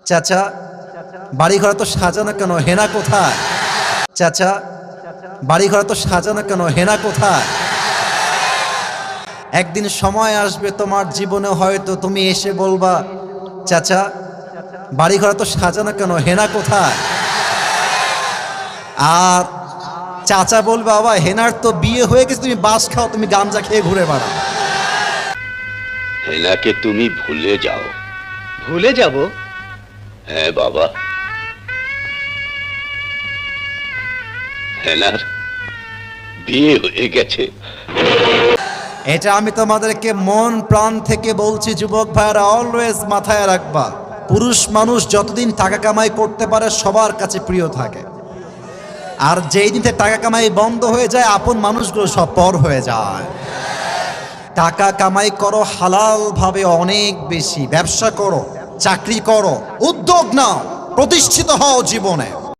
চাচা বাড়িঘর তো সাজানো কেন, হেনা কোথায়? চাচা বাড়িঘর তো সাজানো কেন, হেনা কোথায়? একদিন সময় আসবে তোমার জীবনে, হয়তো তুমি এসে বলবা, চাচা বাড়িঘর তো সাজানো কেন, হেনা কোথায়? আর চাচা বলবে, বাবা হেনার তো বিয়ে হয়ে গেছে, তুমি বাস খাও, তুমি গাঞ্জা খেয়ে ঘুরে বেড়াও। হেনাকে তুমি ভুলে যাও। ভুলে যাব? হ্যাঁ বাবা, হেনার বিয়ে হয়ে গেছে। এটা আমি তোমাদেরকে মন প্রাণ থেকে বলছি যুবক ভাইরা, অলওয়েজ মাথায় রাখবা, পুরুষ মানুষ যতদিন টাকা কামাই করতে পারে সবার কাছে প্রিয় থাকে, আর যেই দিন থেকে টাকা কামাই বন্ধ হয়ে যায় আপন মানুষগুলো সব পর হয়ে যায়। টাকা কামাই করো হালাল ভাবে, অনেক বেশি ব্যবসা করো, চাকরি করো, উদ্যোগ নাও, প্রতিষ্ঠিত হও জীবনে।